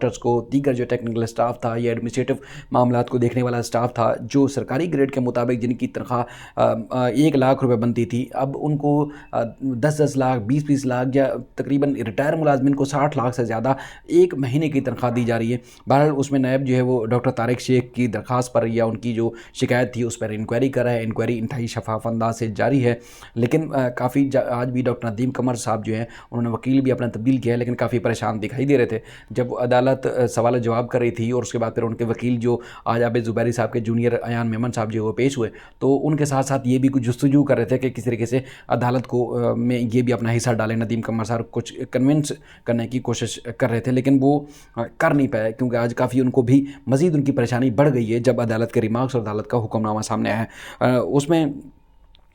Doctors کو, دیگر جو ٹیکنیکل اسٹاف تھا یا ایڈمنسٹریٹو معاملات کو دیکھنے والا اسٹاف تھا, جو سرکاری گریڈ کے مطابق جن کی تنخواہ 1 لاکھ روپے بنتی تھی, اب ان کو 10 لاکھ 20 لاکھ یا تقریباً ریٹائر ملازمین کو 60 لاکھ سے زیادہ ایک مہینے کی تنخواہ دی جا رہی ہے. بہرحال اس میں نیب جو ہے وہ ڈاکٹر طارق شیخ کی درخواست پر یا ان کی جو شکایت تھی اس پر انکوائری کر رہا ہے. انکوائری انتہائی شفاف انداز سے جاری ہے, لیکن کافی آج بھی ڈاکٹر ندیم قمر صاحب جو ہیں انہوں نے وکیل بھی اپنا تبدیل کیا ہے, لیکن کافی پریشان دکھائی دے رہے تھے جب عدالت سوال جواب کر رہی تھی. اور اس کے بعد پھر ان کے وکیل جو آج عابد زبیری صاحب کے جونیئر ایان میمن صاحب جو وہ پیش ہوئے, تو ان کے ساتھ ساتھ یہ بھی کچھ جستجو کر رہے تھے کہ کس طریقے سے عدالت کو میں یہ بھی اپنا حصہ ڈالیں. ندیم قمر صاحب کچھ کنونس کرنے کی کوشش کر رہے تھے, لیکن وہ کر نہیں پائے کیونکہ آج کافی ان کو بھی مزید ان کی پریشانی بڑھ گئی ہے جب عدالت کے ریمارکس اور عدالت کا حکم نامہ سامنے آیا ہے. اس میں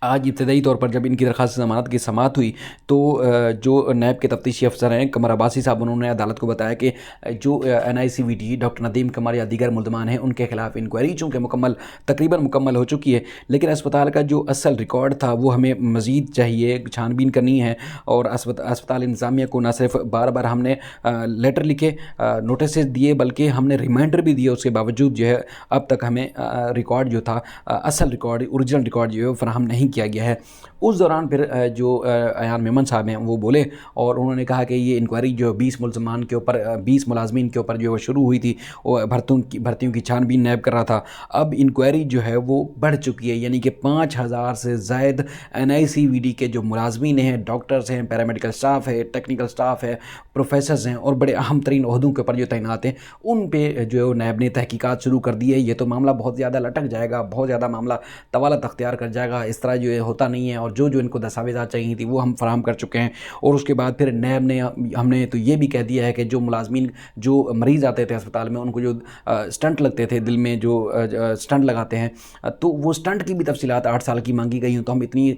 آج ابتدائی طور پر جب ان کی درخواست ضمانت کی سماعت ہوئی تو جو نیب کے تفتیشی افسر ہیں قمر عباسی صاحب, انہوں نے عدالت کو بتایا کہ جو NICVD ڈاکٹر ندیم قمر یا دیگر ملزمان ہیں ان کے خلاف انکوائری چونکہ تقریباً مکمل ہو چکی ہے, لیکن اسپتال کا جو اصل ریکارڈ تھا وہ ہمیں مزید چاہیے, چھان بین کرنی ہے. اور اسپتال انتظامیہ کو نہ صرف بار بار ہم نے لیٹر لکھے, نوٹسز دیے, بلکہ ہم نے ریمائنڈر بھی دیے, اس کے باوجود جو ہے اب تک ہمیں ریکارڈ جو تھا اصل ریکارڈ اوریجنل ریکارڈ جو ہے فراہم نہیں کیا گیا ہے. اس دوران پھر جو ایان میمن صاحب ہیں وہ بولے اور انہوں نے کہا کہ یہ انکوائری جو 20 ملازمین کے اوپر جو وہ شروع ہوئی تھی, وہ بھرتیوں کی چھان بین نیب کر رہا تھا. اب انکوائری جو ہے وہ بڑھ چکی ہے, یعنی کہ 5000 سے زائد NICVD کے جو ملازمین ہیں, ڈاکٹرز ہیں, پیرامیڈیکل اسٹاف ہے, ٹیکنیکل اسٹاف ہے, پروفیسرز ہیں اور بڑے اہم ترین عہدوں کے اوپر جو تعینات ہیں, ان پہ جو نیب نے تحقیقات شروع کر دی ہے. یہ تو معاملہ بہت زیادہ لٹک جائے گا, بہت زیادہ معاملہ طوالت اختیار کر جائے گا. اس طرح جو ہوتا نہیں ہے, اور جو ان کو دستاویزات چاہیے تھی وہ ہم فراہم کر چکے ہیں. اور اس کے بعد پھر نیب نے ہم نے تو یہ بھی کہہ دیا ہے کہ جو ملازمین جو مریض آتے تھے اسپتال میں, ان کو جو سٹنٹ لگتے تھے دل میں, جو سٹنٹ لگاتے ہیں, تو وہ سٹنٹ کی بھی تفصیلات 8 سال کی مانگی گئی ہوں. تو ہم اتنی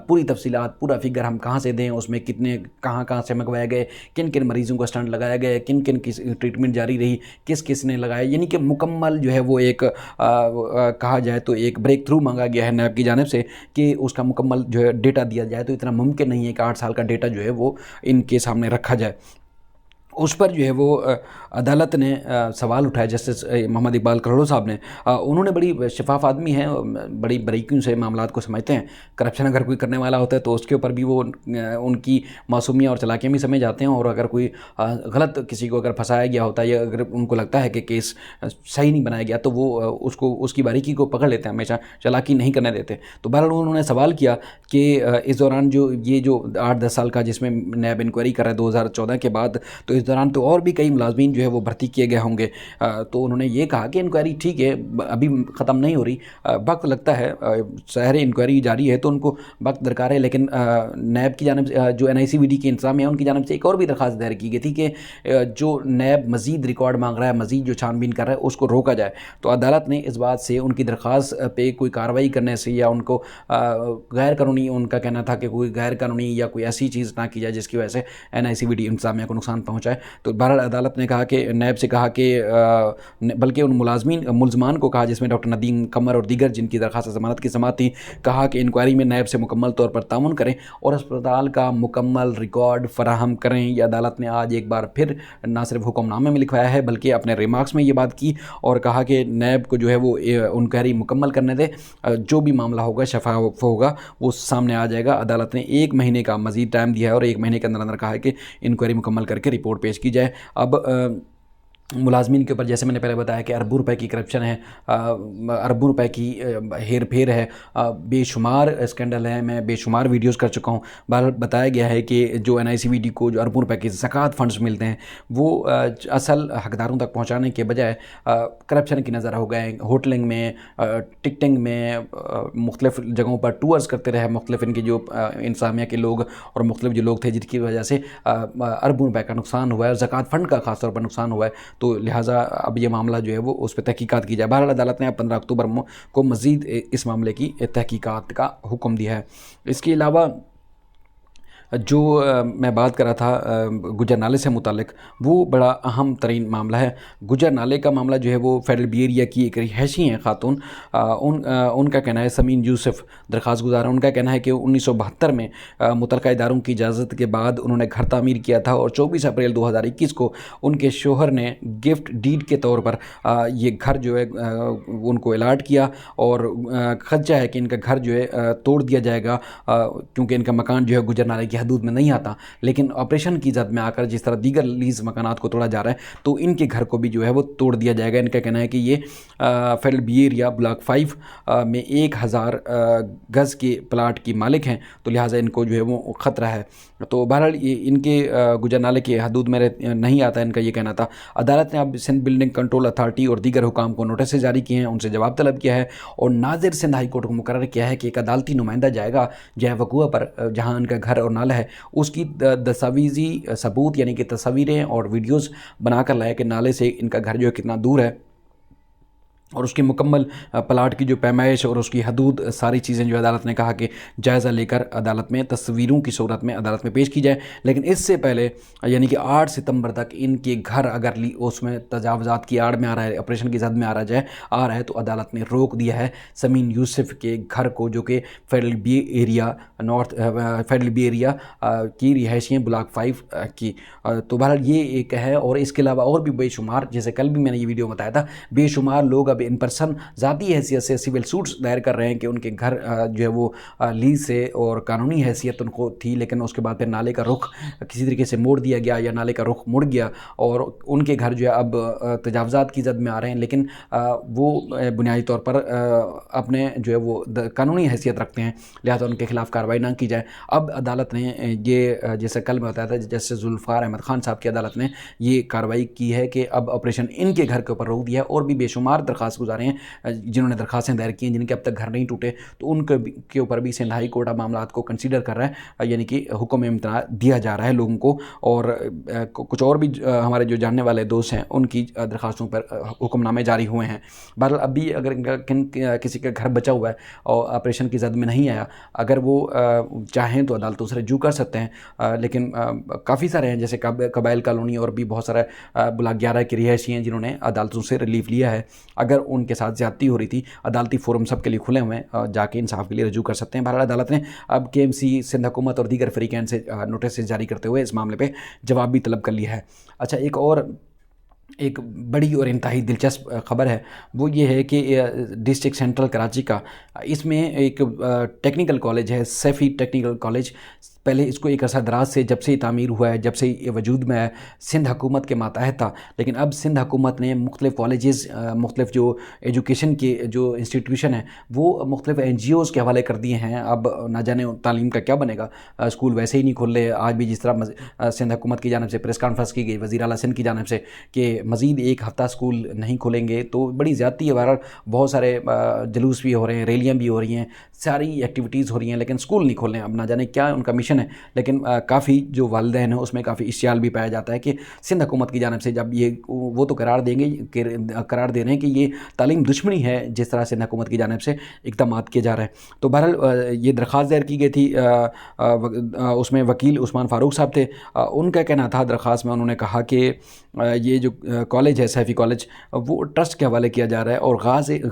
پوری تفصیلات, پورا فگر ہم کہاں سے دیں, اس میں کتنے کہاں سے منگوائے گئے, کن کن مریضوں کو سٹنٹ لگایا گیا, کن کی ٹریٹمنٹ جاری رہی, کس نے لگایا, یعنی کہ مکمل جو ہے وہ ایک کہا جائے تو ایک بریک تھرو مانگا گیا ہے نیب کی جانب سے کہ اس کا مکمل جو ہے ڈیٹا دیا جائے. تو اتنا ممکن نہیں ہے کہ 8 سال کا ڈیٹا جو ہے وہ ان کے سامنے رکھا جائے. اس پر جو ہے وہ عدالت نے سوال اٹھایا, جسٹس محمد اقبال کروڑو صاحب نے. انہوں نے بڑی شفاف آدمی ہیں, بڑی باریکیوں سے معاملات کو سمجھتے ہیں. کرپشن اگر کوئی کرنے والا ہوتا ہے تو اس کے اوپر بھی وہ ان کی معصومیت اور چالاکیاں بھی سمجھ جاتے ہیں, اور اگر کوئی غلط کسی کو اگر پھنسایا گیا ہوتا ہے یا اگر ان کو لگتا ہے کہ کیس صحیح نہیں بنایا گیا تو وہ اس کی باریکی کو پکڑ لیتے ہیں, ہمیشہ چالاکی نہیں کرنے دیتے. تو بہرحال انہوں نے سوال کیا کہ اس دوران یہ جو 8-10 سال کا جس میں نیب انکوائری کر رہا ہے 2014 کے بعد, تو اس دوران تو اور بھی کئی ملازمین جو ہے وہ بھرتی کیے گئے ہوں گے. تو انہوں نے یہ کہا کہ انکوائری ٹھیک ہے, ابھی ختم نہیں ہو رہی, وقت لگتا ہے, ظاہر انکوائری جاری ہے تو ان کو وقت درکار ہے. لیکن نیب کی جانب سے جو NICVD کے انتظامیہ ہے ان کی جانب سے ایک اور بھی درخواست دائر کی گئی تھی کہ جو نیب مزید ریکارڈ مانگ رہا ہے, مزید جو چھان بین کر رہا ہے, اس کو روکا جائے. تو عدالت نے اس بات سے ان کی درخواست پہ کوئی کارروائی کرنے سے یا ان کو غیر قانونی, ان کا کہنا تھا کہ کوئی غیر قانونی یا کوئی ایسی چیز نہ کی جائے جس کی وجہ سے NICVD انتظامیہ کو نقصان پہنچائے. تو بہرحال عدالت نے کہا کہ نیب سے کہا کہ بلکہ ان ملزمان کو کہا جس میں ڈاکٹر ندیم قمر اور دیگر جن کی درخواست ضمانت کی سماعت تھی, کہا کہ انکوائری میں نیب سے مکمل طور پر تعاون کریں اور اسپتال کا مکمل ریکارڈ فراہم کریں. یہ عدالت نے آج ایک بار پھر نہ صرف حکم نامے میں لکھوایا ہے بلکہ اپنے ریمارکس میں یہ بات کی اور کہا کہ نیب کو جو ہے وہ انکوائری مکمل کرنے دے, جو بھی معاملہ ہوگا شفاف ہوگا وہ سامنے آ جائے گا. عدالت نے 1 مہینے کا مزید ٹائم دیا ہے اور 1 مہینے کے اندر کہا ہے کہ انکوائری مکمل کر کے رپورٹ پیش کی جائے. اب ملازمین کے اوپر جیسے میں نے پہلے بتایا کہ اربوں روپے کی کرپشن ہے, اربوں روپے کی ہیر پھیر ہے, بے شمار اسکینڈل ہیں, میں بے شمار ویڈیوز کر چکا ہوں. بہرحال بتایا گیا ہے کہ جو NICVD کو جو اربوں روپے کے زکوٰۃ فنڈز ملتے ہیں وہ اصل حقداروں تک پہنچانے کے بجائے کرپشن کی نظر ہو گئے. ہوٹلنگ میں, ٹکٹنگ میں, مختلف جگہوں پر ٹورز کرتے رہے مختلف ان کے جو انتظامیہ کے لوگ اور مختلف جو لوگ تھے جن کی وجہ سے اربوں روپے کا نقصان ہوا ہے اور زکوٰۃ فنڈ کا خاص طور پر نقصان ہوا ہے. تو لہٰذا اب یہ معاملہ جو ہے وہ اس پہ تحقیقات کی جائے. بہرحال عدالت نے 15 اکتوبر کو مزید اس معاملے کی تحقیقات کا حکم دیا ہے. اس کے علاوہ جو میں بات کر رہا تھا گجر نالے سے متعلق، وہ بڑا اہم ترین معاملہ ہے۔ گجر نالے کا معاملہ جو ہے وہ فیڈرل بی ایریا کی ایک رہائشی ہیں خاتون، ان کا کہنا ہے، سمین یوسف درخواست گزار ہیں، ان کا کہنا ہے کہ 1972 میں متعلقہ اداروں کی اجازت کے بعد انہوں نے گھر تعمیر کیا تھا، اور 24 اپریل 2021 کو ان کے شوہر نے گفٹ ڈیڈ کے طور پر یہ گھر جو ہے ان کو الاٹ کیا، اور خدشہ ہے کہ ان کا گھر جو ہے توڑ دیا جائے گا، کیونکہ ان کا مکان جو ہے گجر نالے کی حدود میں نہیں آتا۔ لیکن آپریشن کی زد میں آ کر جس طرح دیگر لیز مکانات کو توڑا جا رہا ہے، تو ان کے گھر کو بھی جو ہے وہ توڑ دیا جائے گا۔ ان کا کہنا ہے کہ یہ فیڈرل بی ایریا بلاک 5 میں 1000 گز کے پلاٹ کی مالک ہیں، تو لہٰذا ان کو جو ہے وہ خطرہ ہے۔ تو بہرحال ان کے گجر نالے کے حدود میں نہیں آتا، ان کا یہ کہنا تھا۔ عدالت نے اب سندھ بلڈنگ کنٹرول اتھارٹی اور دیگر حکام کو نوٹس جاری کیے ہیں، ان سے جواب طلب کیا ہے، اور ناظر سندھ ہائی کورٹ کو مقرر کیا ہے کہ ایک عدالتی نمائندہ جائے گا جہاں وقوع پر جہاں ان کا گھر اور نالہ ہے، اس کی دستاویزی ثبوت یعنی کہ تصاویریں اور ویڈیوز بنا کر لائے کہ نالے سے ان کا گھر جو ہے کتنا دور ہے، اور اس کی مکمل پلاٹ کی جو پیمائش اور اس کی حدود، ساری چیزیں جو عدالت نے کہا کہ جائزہ لے کر عدالت میں تصویروں کی صورت میں عدالت میں پیش کی جائے۔ لیکن اس سے پہلے یعنی کہ 8 ستمبر تک ان کے گھر اگر اس میں تجاوزات کی آڑ میں آ رہا ہے، آپریشن کی زد میں آ رہا ہے، تو عدالت نے روک دیا ہے سمین یوسف کے گھر کو، جو کہ فیڈرل بی ایریا کی رہائشی ہیں بلاک 5 کی۔ تو بہرحال یہ ایک ہے، اور اس کے علاوہ اور بھی بے شمار، جیسے کل بھی میں نے یہ ویڈیو بتایا تھا، بے شمار لوگ اب ان پرسن ذاتی حیثیت سے سول سوٹس دائر کر رہے ہیں کہ ان کے گھر جو ہے وہ لیز سے اور قانونی حیثیت ان کو تھی، لیکن اس کے بعد پھر نالے کا رخ کسی طریقے سے موڑ دیا گیا یا نالے کا رخ مڑ گیا، اور ان کے گھر جو ہے اب تجاوزات کی زد میں آ رہے ہیں، لیکن وہ بنیادی طور پر اپنے جو ہے وہ قانونی حیثیت رکھتے ہیں، لہٰذا ان کے خلاف کارروائی نہ کی جائے۔ اب عدالت نے یہ، جیسے کل میں بتایا تھا، جیسے ذوالفقار احمد خان صاحب کی عدالت نے یہ کارروائی کی ہے کہ اب آپریشن ان کے گھر کے اوپر روک دیا ہے، اور بھی بے شمار درخواست گزارے ہیں جنہوں نے درخواستیں دائر کی ہیں جن کے اب تک گھر نہیں ٹوٹے، تو ان کے اوپر بھی سندھ ہائی کورٹ معاملات کو کنسیڈر کر رہا ہے، یعنی کہ حکم امتناع دیا جا رہا ہے لوگوں کو، اور کچھ اور بھی ہمارے جو جاننے والے دوست ہیں ان کی درخواستوں پر حکم نامے جاری ہوئے ہیں۔ بہرحال اب بھی اگر کسی کا گھر بچا ہوا ہے اور آپریشن کی زد میں نہیں آیا، اگر وہ چاہیں تو عدالتوں سے رجوع کر سکتے ہیں، لیکن کافی سارے ہیں جیسے قبائل کالونی اور بھی بہت سارے بلاک 11 کی رہائشی ہیں جنہوں نے عدالتوں سے ریلیف لیا ہے۔ اگر ان کے ساتھ زیادتی ہو رہی تھی، عدالتی فورم سب کے لیے کھلے ہوئے ہیں، جا کے انصاف کے لیے رجوع کر سکتے ہیں۔ بہرحال عدالت نے اب کے ایم سی، سندھ حکومت اور دیگر فریقین سے نوٹس جاری کرتے ہوئے اس معاملے پہ جواب بھی طلب کر لیا ہے۔ اچھا، ایک بڑی اور انتہائی دلچسپ خبر ہے، وہ یہ ہے کہ ڈسٹرکٹ سینٹرل کراچی کا، اس میں ایک ٹیکنیکل کالج ہے، سیفی ٹیکنیکل کالج۔ پہلے اس کو ایک عرصہ دراز سے جب سے تعمیر ہوا ہے، جب سے یہ وجود میں ہے، سندھ حکومت کے ماتحت تھا، لیکن اب سندھ حکومت نے مختلف کالجز، مختلف جو ایجوکیشن کے جو انسٹیٹیوشن ہیں، وہ مختلف این جی اوز کے حوالے کر دیے ہیں۔ اب نہ جانے تعلیم کا کیا بنے گا، اسکول ویسے ہی نہیں کھل رہے۔ آج بھی جس طرح سندھ حکومت کی جانب سے پریس کانفرنس کی گئی وزیر اعلیٰ سندھ کی جانب سے کہ مزید 1 ہفتہ اسکول نہیں کھولیں گے، تو بڑی زیادتی ہے۔ بہرحال بہت سارے جلوس بھی ہو رہے ہیں، ریلیاں بھی ہو رہی ہیں، ساری ایکٹیویٹیز ہو رہی ہیں، لیکن اسکول نہیں کھول رہے ہیں۔ اب نہ جانے کیا ان کا مشن ہے، لیکن کافی جو والدین ہیں اس میں کافی اشتعال بھی پایا جاتا ہے کہ سندھ حکومت کی جانب سے جب یہ وہ تو قرار دے رہے ہیں کہ یہ تعلیم دشمنی ہے جس طرح سندھ حکومت کی جانب سے اقدامات کیے جا رہے ہیں۔ تو بہرحال یہ درخواست دائر کی گئی تھی، اس میں وکیل عثمان فاروق صاحب تھے۔ ان کا کہنا تھا درخواست میں، انہوں نے کہا کہ یہ جو کالج ہے، سیفی کالج، وہ ٹرسٹ کے حوالے کیا جا رہا ہے اور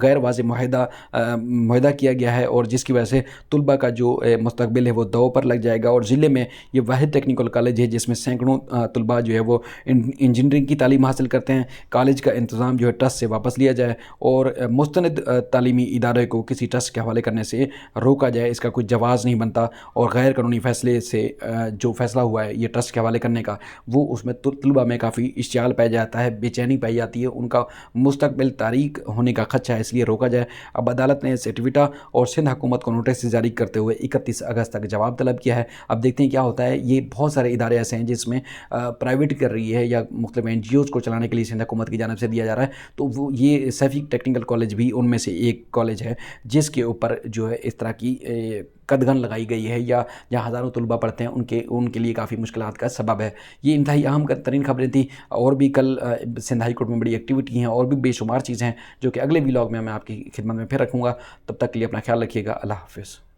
غیر واضح معاہدہ کیا گیا ہے، اور جس کی وجہ سے طلباء کا جو مستقبل ہے وہ دو پر لگ جائے گا۔ اور ضلع میں یہ واحد ٹیکنیکل کالج ہے جس میں سینکڑوں طلباء جو ہے وہ انجینئرنگ کی تعلیم حاصل کرتے ہیں۔ کالج کا انتظام جو ہے ٹرسٹ سے واپس لیا جائے، اور مستند تعلیمی ادارے کو کسی ٹرسٹ کے حوالے کرنے سے روکا جائے، اس کا کوئی جواز نہیں بنتا۔ اور غیر قانونی فیصلے سے جو فیصلہ ہوا ہے یہ ٹرسٹ کے حوالے کرنے کا، وہ اس میں طلباء میں کافی اشتعال پایا جاتا ہے، بے چینی پائی جاتی ہے، ان کا مستقبل تاریک ہونے کا خدشہ ہے، اس لیے روکا جائے۔ اب عدالت نے سیٹیویٹا اور سندھ حکومت کو نوٹس جاری کرتے ہوئے 31 اگست تک جواب طلب کیا ہے۔ اب دیکھتے ہیں کیا ہوتا ہے۔ یہ بہت سارے ادارے ایسے ہیں جس میں پرائیویٹ کر رہی ہے یا مختلف این جی اوز کو چلانے کے لیے سندھ حکومت کی جانب سے دیا جا رہا ہے، تو وہ یہ سیفی ٹیکنیکل کالج بھی ان میں سے ایک کالج ہے جس کے اوپر جو ہے اس طرح کی قدغن لگائی گئی ہے، یا جہاں ہزاروں طلباء پڑھتے ہیں ان کے لیے کافی مشکلات کا سبب ہے۔ یہ انتہائی اہم ترین خبریں تھیں، اور بھی کل سندھ ہائی کورٹ میں بڑی ایکٹیویٹی ہیں، اور بھی بے شمار چیزیں ہیں جو کہ اگلے ولاگ میں آپ کی خدمت میں پھر رکھوں گا۔ تب تک کے لیے اپنا خیال رکھیے گا۔ اللہ حافظ۔